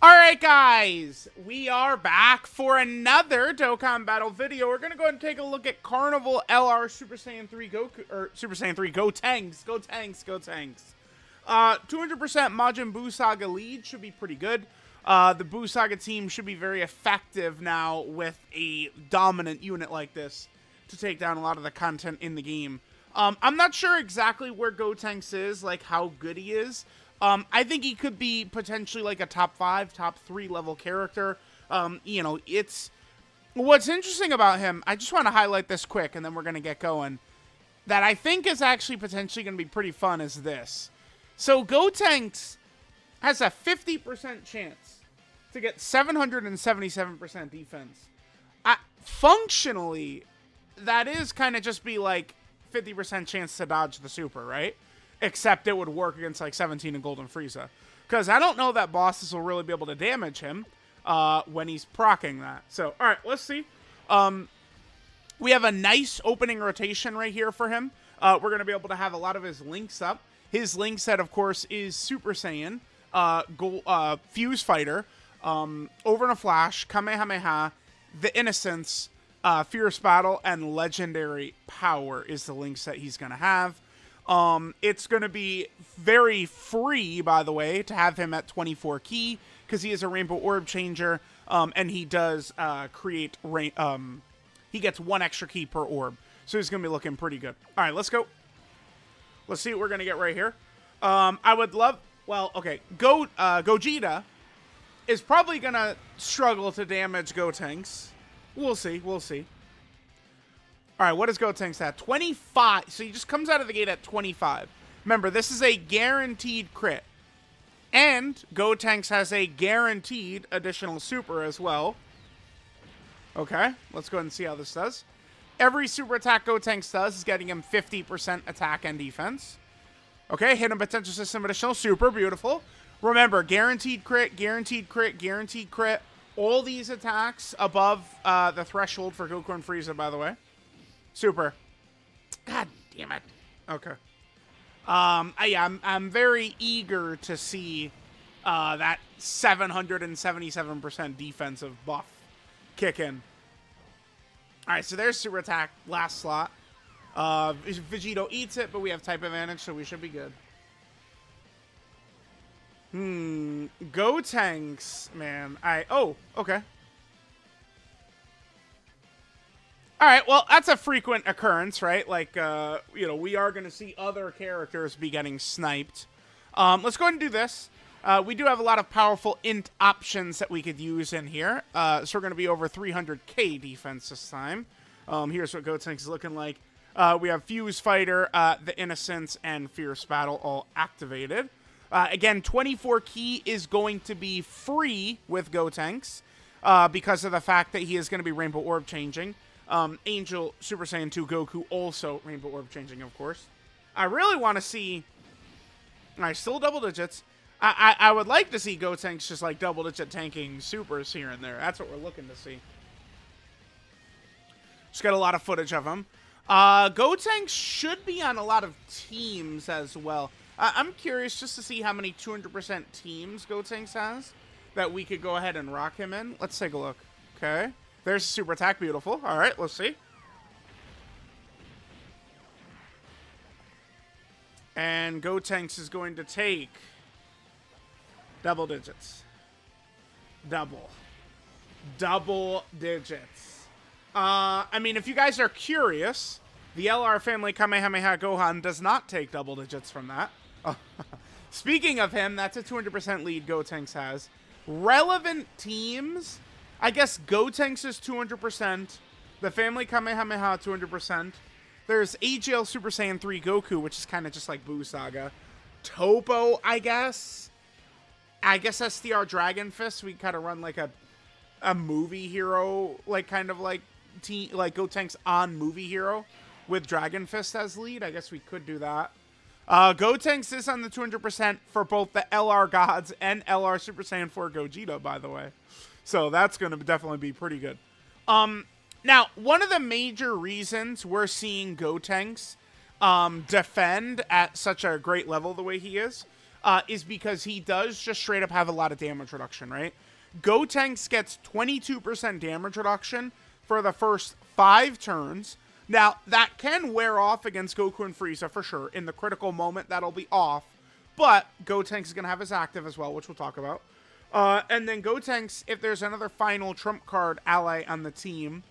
Alright guys, we are back for another Dokkan battle video. We're gonna go ahead and take a look at Carnival LR Super Saiyan 3 Goku, or Super Saiyan 3 GOTENKS. 200% Majin Buu Saga lead should be pretty good. The Buu Saga team should be very effective now with a dominant unit like this to take down a lot of the content in the game. I'm not sure exactly where GOTENKS is, like how good he is. I think he could be potentially like a top 5, top 3 level character. You know, what's interesting about him, I just want to highlight this quick and then we're going to get going, that I think is actually potentially going to be pretty fun is this. So GOTENKS has a 50% chance to get 777% defense. Functionally, that is kind of just be like 50% chance to dodge the super, right? Except it would work against like 17 and Golden Frieza. Because I don't know that bosses will really be able to damage him when he's proccing that. So, alright, let's see. We have a nice opening rotation right here for him. We're going to be able to have a lot of his links up. His link set, of course, is Super Saiyan, Fuse Fighter, Over in a Flash, Kamehameha, The Innocence, Fierce Battle, and Legendary Power is the link set he's going to have. It's going to be very free, by the way, to have him at 24 key, because he is a Rainbow Orb Changer, and he does create, he gets 1 extra key per orb, so he's going to be looking pretty good. Alright, let's go. Let's see what we're going to get right here. I would love, well, okay, Gogeta is probably going to struggle to damage GOTENKS. We'll see, we'll see. Alright, what is GOTENKS at? 25. So he just comes out of the gate at 25. Remember, this is a guaranteed crit. And GOTENKS has a guaranteed additional super as well. Okay, let's go ahead and see how this does. Every super attack GOTENKS does is getting him 50% attack and defense. Okay, hidden potential system additional super, beautiful. Remember, guaranteed crit, guaranteed crit, guaranteed crit. All these attacks above the threshold for Goku and Frieza, by the way. Super. God damn it. Okay. I'm very eager to see that 777% defensive buff kick in. Alright, so there's super attack, last slot. Vegito eats it, but we have type advantage, so we should be good. GOTENKS, man. Oh, okay. Alright, well, that's a frequent occurrence, right? Like, you know, we are going to see other characters be getting sniped. Let's go ahead and do this. We do have a lot of powerful int options that we could use in here. So we're going to be over 300k defense this time. Here's what GOTENKS is looking like. We have Fuse Fighter, The Innocence, and Fierce Battle all activated. Again, 24 key is going to be free with GOTENKS because of the fact that he is going to be Rainbow Orb changing. Angel, Super Saiyan 2, Goku, also Rainbow Orb changing, of course. I really want to see... Alright, still double digits. I would like to see GOTENKS just like double digit tanking supers here and there. That's what we're looking to see. Just got a lot of footage of him. GOTENKS should be on a lot of teams as well. I'm curious just to see how many 200% teams GOTENKS has that we could go ahead and rock him in. Let's take a look. Okay. There's a super attack. Beautiful. All right, let's see. And GOTENKS is going to take double digits. Double digits. I mean, if you guys are curious, the LR family Kamehameha Gohan does not take double digits from that. Speaking of him, that's a 200% lead GOTENKS has. Relevant teams... I guess GOTENKS is 200%. The family Kamehameha 200%. There's AGL Super Saiyan 3 Goku, which is kind of just like Buu Saga. Topo, I guess. I guess SDR Dragon Fist. We kind of run like a movie hero, like kind of like GOTENKS on movie hero with Dragon Fist as lead. I guess we could do that. GOTENKS is on the 200% for both the LR Gods and LR Super Saiyan 4 Gogeta, by the way. So that's going to definitely be pretty good. Now, one of the major reasons we're seeing GOTENKS defend at such a great level the way he is is because he does just straight up have a lot of damage reduction, right? Gotenks gets 22% damage reduction for the first 5 turns. Now, that can wear off against Goku and Frieza for sure. In the critical moment, that'll be off. But Gotenks is going to have his active as well, which we'll talk about. And then Gotenks, if there's another final trump card ally on the team,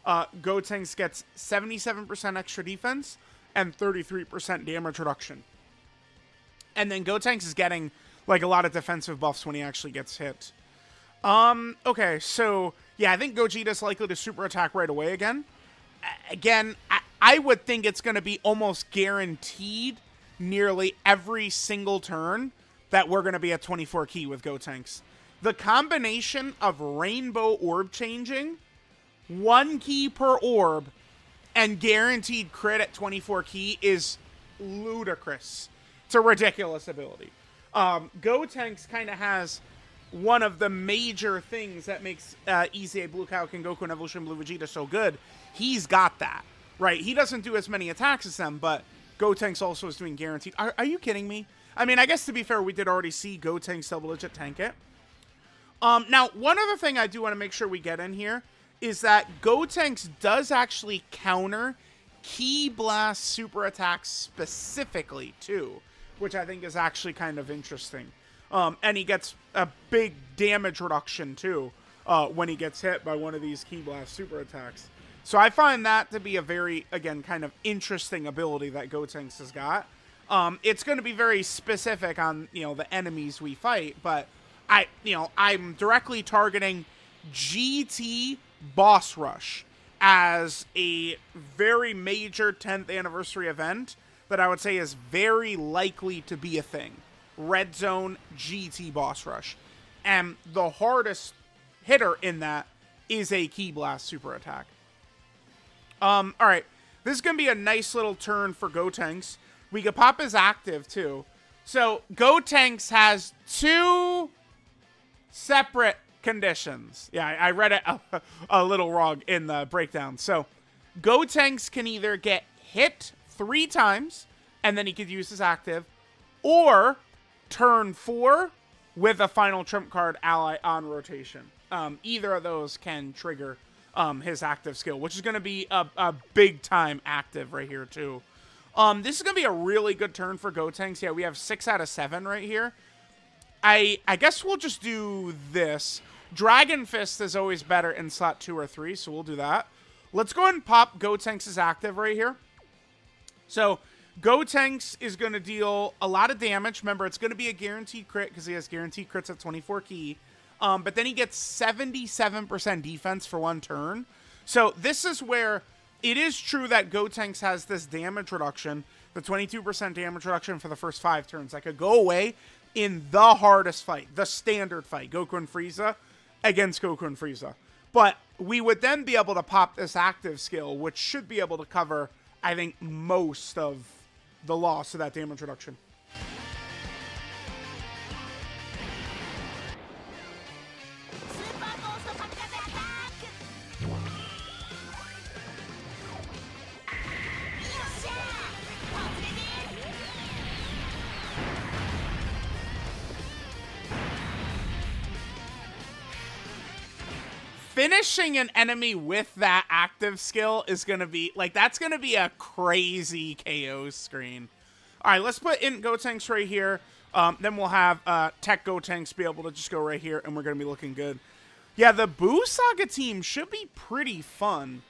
Gotenks gets 77% extra defense and 33% damage reduction. And then Gotenks is getting, like, a lot of defensive buffs when he actually gets hit. Okay, so, yeah, I think Gogeta's likely to super attack right away again. Again, I would think it's going to be almost guaranteed nearly every single turn that we're going to be at 24 key with Gotenks. The combination of rainbow orb changing, 1 key per orb, and guaranteed crit at 24 key is ludicrous. It's a ridiculous ability. Gotenks kind of has one of the major things that makes EZA Blue Kaioken Goku and Evolution Blue Vegeta so good. He's got that, right? He doesn't do as many attacks as them, but Gotenks also is doing guaranteed. Are you kidding me? I mean, I guess to be fair, we did already see Gotenks double-digit tank it. Now, one other thing I do want to make sure we get in here is that Gotenks does actually counter Ki Blast super attacks specifically, too, which I think is actually kind of interesting. And he gets a big damage reduction, too, when he gets hit by one of these Ki Blast super attacks. So I find that to be a very, again, kind of interesting ability that Gotenks has got. It's going to be very specific on, you know, the enemies we fight, but I'm directly targeting GT Boss Rush as a very major 10th anniversary event that I would say is very likely to be a thing. Red Zone GT Boss Rush. And the hardest hitter in that is a Ki Blast super attack. Alright. This is going to be a nice little turn for Gotenks. We could pop his active, too. So, Gotenks has 2 separate conditions. Yeah, I read it a little wrong in the breakdown. So, Gotenks can either get hit 3 times, and then he could use his active, or turn 4 with a final trump card ally on rotation. Either of those can trigger his active skill, which is going to be a big-time active right here, too. This is going to be a really good turn for Gotenks. Yeah, we have 6 out of 7 right here. I guess we'll just do this. Dragon Fist is always better in slot 2 or 3, so we'll do that. Let's go ahead and pop Gotenks' active right here. So, Gotenks is going to deal a lot of damage. Remember, it's going to be a guaranteed crit because he has guaranteed crits at 24 key. But then he gets 77% defense for 1 turn. So this is where it is true that Gotenks has this damage reduction, the 22% damage reduction for the first 5 turns. That could go away in the hardest fight, the standard fight, Goku and Frieza against Goku and Frieza. But we would then be able to pop this active skill, which should be able to cover, I think, most of the loss of that damage reduction. Finishing an enemy with that active skill is going to be, like, that's going to be a crazy KO screen. All right, let's put in Gotenks right here. Then we'll have Tech Gotenks be able to just go right here, and we're going to be looking good. Yeah, the Buu Saga team should be pretty fun.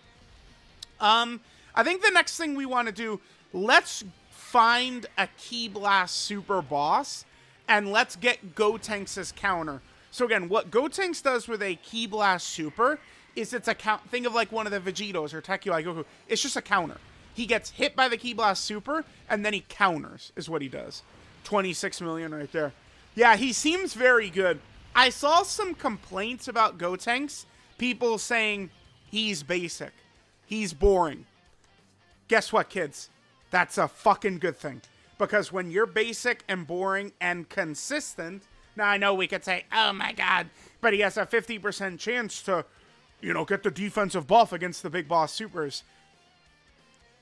I think the next thing we want to do, let's find a Ki Blast super boss, and let's get Gotenks' counter. So again, what Gotenks does with a Ki Blast super is it's a count. Think of like one of the Vegetos or Tech UI Goku. It's just a counter. He gets hit by the Ki Blast super, and then he counters, is what he does. 26 million right there. Yeah, he seems very good. I saw some complaints about Gotenks. People saying he's basic. He's boring. Guess what, kids? That's a fucking good thing. Because when you're basic and boring and consistent... Now, I know we could say, oh my god, but he has a 50% chance to, you know, get the defensive buff against the big boss supers.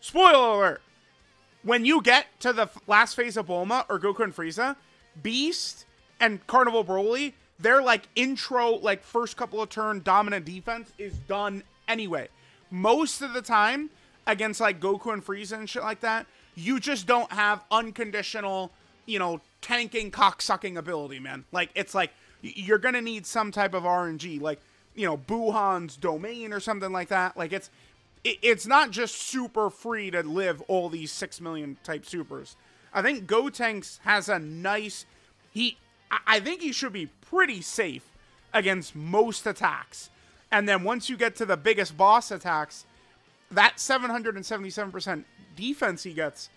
Spoiler alert! When you get to the last phase of Bulma or Goku and Frieza, Beast and Carnival Broly, their like intro, like first couple of turn dominant defense is done anyway. Most of the time against like Goku and Frieza and shit like that, you just don't have unconditional, you know, tanking, cocksucking ability, man. Like, it's like, you're gonna need some type of RNG, like, you know, Buhan's Domain or something like that. Like, it's not just super free to live all these 6 million type supers. I think Gotenks has a nice, I think he should be pretty safe against most attacks. And then once you get to the biggest boss attacks, that 777% defense he gets,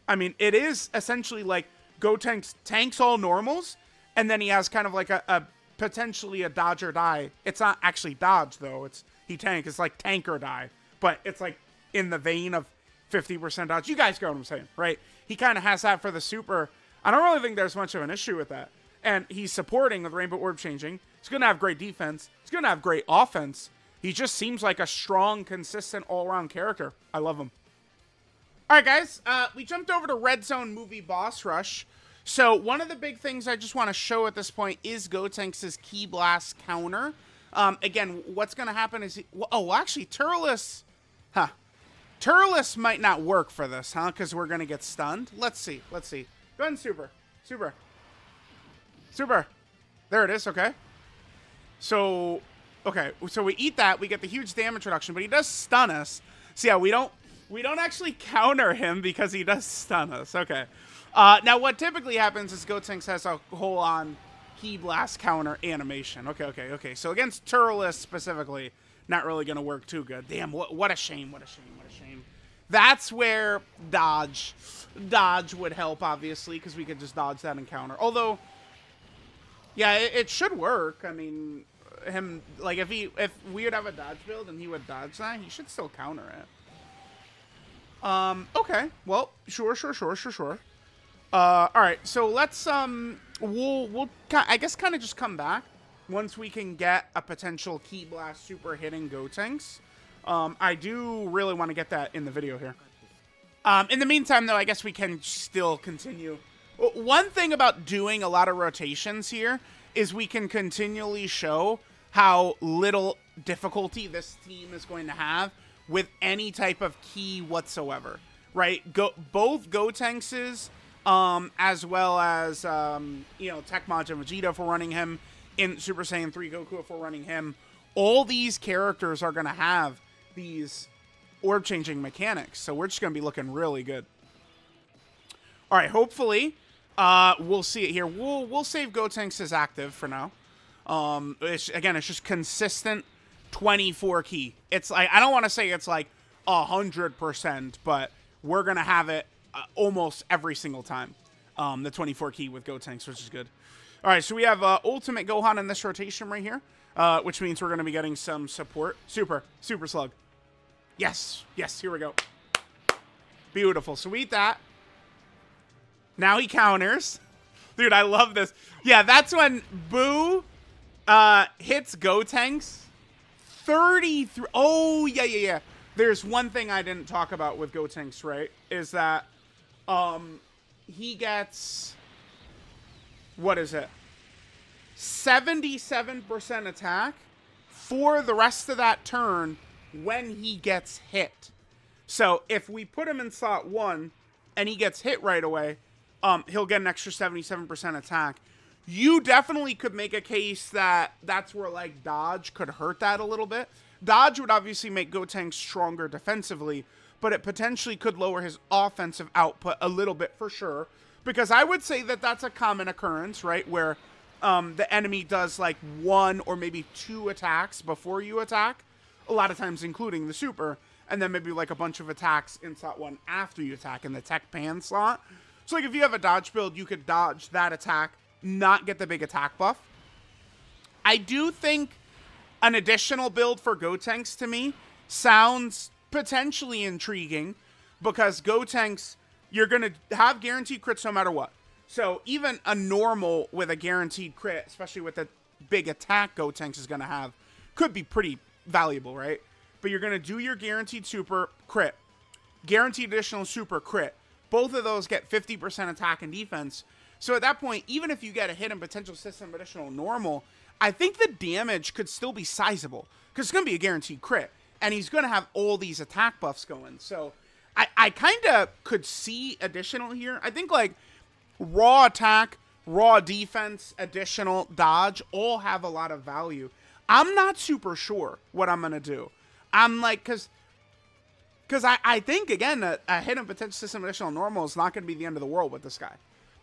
I mean, it is essentially like Gotenks tanks all normals, and then he has kind of like a potentially a dodge or die. It's not actually dodge, though. He tank. It's like tank or die. But it's like in the vein of 50% dodge. You guys get what I'm saying, right? He kind of has that for the super. I don't really think there's much of an issue with that. And he's supporting with Rainbow Orb changing. He's going to have great defense. He's going to have great offense. He just seems like a strong, consistent, all-around character. I love him. All right, guys. We jumped over to Red Zone movie Boss Rush. So one of the big things I just want to show at this point is Gotenks' Ki Blast counter. Again, what's going to happen is... Oh, actually, Turles... Huh. Turles might not work for this, huh? Because we're going to get stunned. Let's see. Let's see. Go ahead and super. Super. Super. There it is. Okay. So... Okay, so we eat that, we get the huge damage reduction, but he does stun us. So yeah, we don't actually counter him because he does stun us. Okay. Now what typically happens is Gotenks has a whole on Ki Blast counter animation. Okay. So against Turles specifically, not really gonna work too good. Damn, what a shame, what a shame. That's where dodge would help, obviously, because we could just dodge that and counter. Although, yeah, it should work. I mean, him, like, if we would have a dodge build and he would dodge that, he should still counter it. Okay, well, sure. All right, so let's we'll I guess kind of just come back once we can get a potential Ki Blast super hitting Gotenks. I do really want to get that in the video here. In the meantime, though, I guess we can still continue. One thing about doing a lot of rotations here is we can continually show how little difficulty this team is going to have with any type of key whatsoever, right? Both Gotenkses, as well as, you know, Tecmaj and Vegeta if we're running him, in Super Saiyan 3 Goku if we're running him, all these characters are going to have these orb-changing mechanics, so we're just going to be looking really good. All right, hopefully, we'll see it here. We'll save Gotenks as active for now. Again, it's just consistent 24 key. It's like, I don't want to say it's like 100%, but we're going to have it almost every single time. The 24 key with Gotenks, which is good. All right, so we have Ultimate Gohan in this rotation right here, which means we're going to be getting some support. Super Slug. Yes, here we go. Beautiful. So we eat that. Now he counters. Dude, I love this. Yeah, that's when Boo hits Gotenks. 33. Oh, yeah. There's one thing I didn't talk about with Gotenks, right? Is that he gets, what is it? 77% attack for the rest of that turn when he gets hit. So if we put him in slot 1 and he gets hit right away, he'll get an extra 77% attack. You definitely could make a case that that's where, like, dodge could hurt that a little bit. Dodge would obviously make Gotenks stronger defensively, but it potentially could lower his offensive output a little bit for sure. Because I would say that that's a common occurrence, right? Where the enemy does, like, 1 or maybe 2 attacks before you attack. A lot of times including the super. And then maybe, like, a bunch of attacks in slot 1 after you attack in the tech pan slot. So, like, if you have a dodge build, you could dodge that attack, not get the big attack buff. I do think an additional build for Gotenks, to me, sounds potentially intriguing, because Gotenks, you're going to have guaranteed crits no matter what. So even a normal with a guaranteed crit, especially with the big attack Gotenks is going to have, could be pretty valuable, right? But you're going to do your guaranteed super crit, guaranteed additional super crit. Both of those get 50% attack and defense. So at that point, even if you get a hidden potential system additional normal, I think the damage could still be sizable because it's going to be a guaranteed crit. And he's going to have all these attack buffs going. So I kind of could see additional here. I think like raw attack, raw defense, additional dodge all have a lot of value. I'm not super sure what I'm going to do. I'm like, because I think, again, a hidden potential system additional normal is not going to be the end of the world with this guy.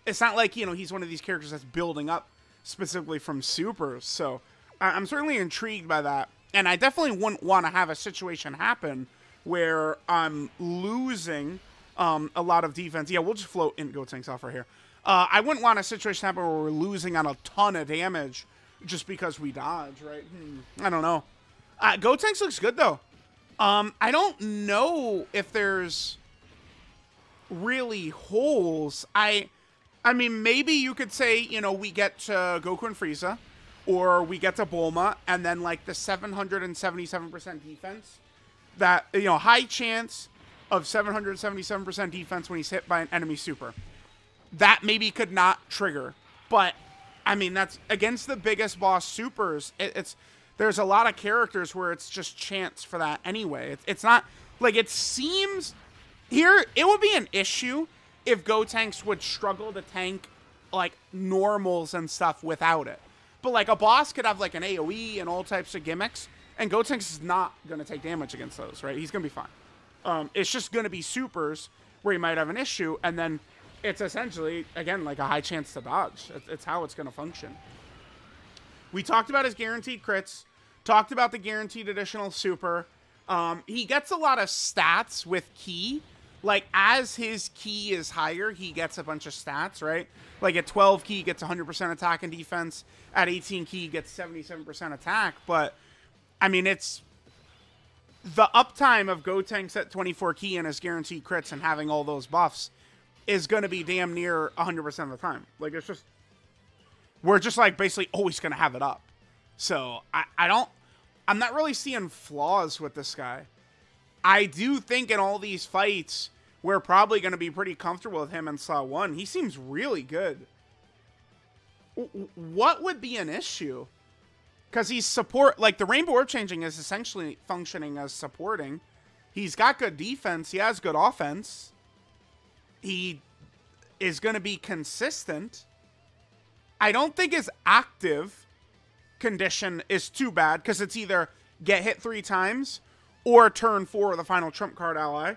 It's not like, you know, he's one of these characters that's building up specifically from supers. So I'm certainly intrigued by that. And I definitely wouldn't want to have a situation happen where I'm losing a lot of defense. Yeah, we'll just float in Gotenks off right here. I wouldn't want a situation happen where we're losing on a ton of damage just because we dodge, right? I don't know. Gotenks looks good, though. I don't know if there's really holes. I mean, maybe you could say, you know, we get to Goku and Frieza, or we get to Bulma, and then, like, the 777% defense. That, you know, high chance of 777% defense when he's hit by an enemy super. That maybe could not trigger. But, I mean, that's against the biggest boss supers. There's a lot of characters where it's just chance for that anyway. It's not, like, it seems... Here, it would be an issue if Gotenks would struggle to tank, like, normals and stuff without it. But, like, a boss could have, like, an AoE and all types of gimmicks, and Gotenks is not going to take damage against those, right? He's going to be fine. It's just going to be supers where he might have an issue, and then it's essentially, again, like a high chance to dodge. It's how it's going to function. We talked about his guaranteed crits, talked about the guaranteed additional super. He gets a lot of stats with ki. Like, as his ki is higher, he gets a bunch of stats, right? Like, at 12 ki, he gets 100% attack and defense. At 18 ki, he gets 77% attack. But, I mean, it's... The uptime of Gotenks at 24 ki and his guaranteed crits and having all those buffs is going to be damn near 100% of the time. Like, it's just... We're just, like, basically always going to have it up. So, I'm not really seeing flaws with this guy. I do think in all these fights, we're probably going to be pretty comfortable with him in Saw 1. He seems really good. What would be an issue? Because he's support... Like, the Rainbow Orb Changing is essentially functioning as supporting. He's got good defense. He has good offense. He is going to be consistent. I don't think his active condition is too bad, because it's either get hit 3 times or turn 4 the final trump card ally.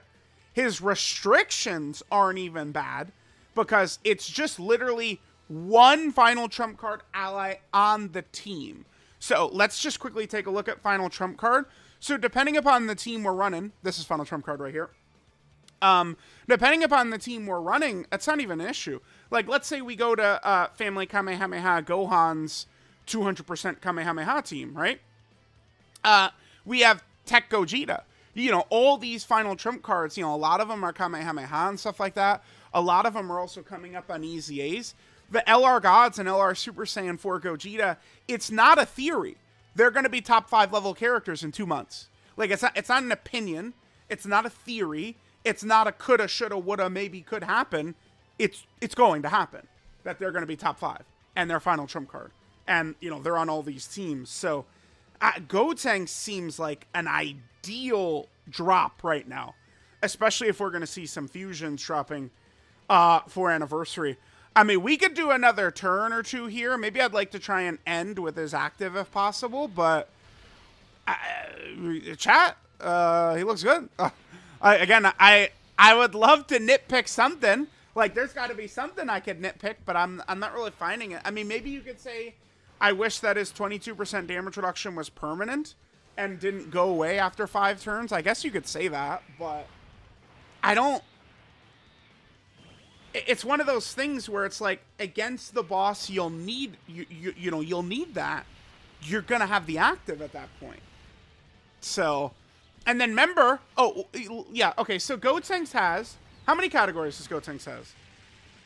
His restrictions aren't even bad, because it's just literally 1 final trump card ally on the team. So let's just quickly take a look at final trump card. So depending upon the team we're running, this is final trump card right here. Depending upon the team we're running, it's not even an issue. Like, let's say we go to Family Kamehameha Gohan's 200% Kamehameha team, right? We have Tech Gogeta. You know, all these final trump cards, you know, a lot of them are Kamehameha and stuff like that. A lot of them are also coming up on EZAs. The LR Gods and LR Super Saiyan 4 Gogeta, it's not a theory. They're going to be top 5 level characters in 2 months. Like, it's not an opinion. It's not a theory. It's not a coulda, shoulda, woulda, maybe could happen. It's going to happen that they're going to be top 5 and their final trump card. And, you know, they're on all these teams. So, Gotenks seems like an ideal drop right now. Especially if we're going to see some fusions dropping for Anniversary. I mean, we could do another turn or 2 here. Maybe I'd like to try and end with his active if possible. But, chat, he looks good. I would love to nitpick something. Like, there's got to be something I could nitpick, but I'm not really finding it. I mean, maybe you could say, I wish that his 22% damage reduction was permanent and didn't go away after 5 turns. I guess you could say that, but I don't... It's one of those things where it's like, against the boss, you'll need, you know, you'll need that. You're going to have the active at that point. So, and then remember, oh, yeah, okay, so Gotenks has... How many categories does Gotenks has?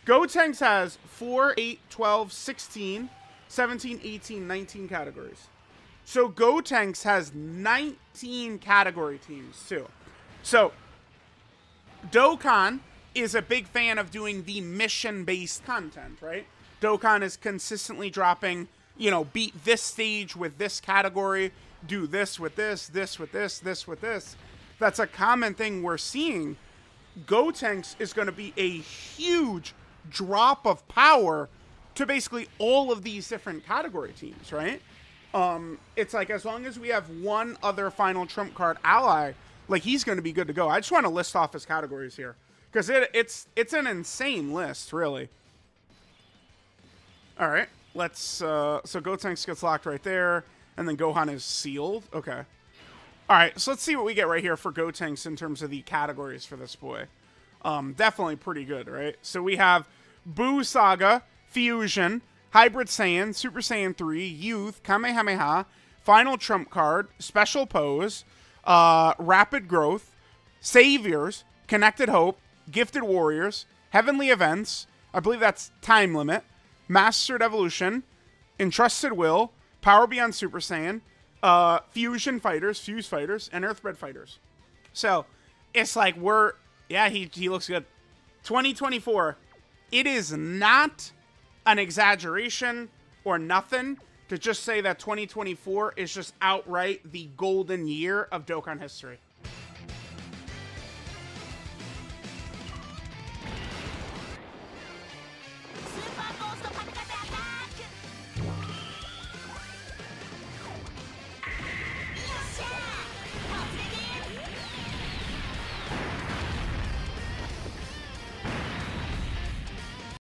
Gotenks has 4, 8, 12, 16, 17, 18, 19 categories. So Gotenks has 19 category teams too. So Dokkan is a big fan of doing the mission-based content, right? Dokkan is consistently dropping, you know, beat this stage with this category, do this with this, this with this, this with this. That's a common thing we're seeing. Gotenks is going to be a huge drop of power to basically all of these different category teams, right? It's like, as long as we have one other final trump card ally, like, he's going to be good to go. I just want to list off his categories here, because it's an insane list, really. All right, let's, so Gotenks gets locked right there, and then Gohan is sealed. Okay. All right, so let's see what we get right here for Gotenks in terms of the categories for this boy. Definitely pretty good, right? So we have Buu Saga, Fusion, Hybrid Saiyan, Super Saiyan 3, Youth, Kamehameha, Final Trump Card, Special Pose, Rapid Growth, Saviors, Connected Hope, Gifted Warriors, Heavenly Events, I believe that's Time Limit, Mastered Evolution, Entrusted Will, Power Beyond Super Saiyan, Fusion Fighters, Fuse Fighters, and Earthbred Fighters. So, it's like yeah, he looks good. 2024, it is not an exaggeration or nothing to just say that 2024 is just outright the golden year of Dokkan history.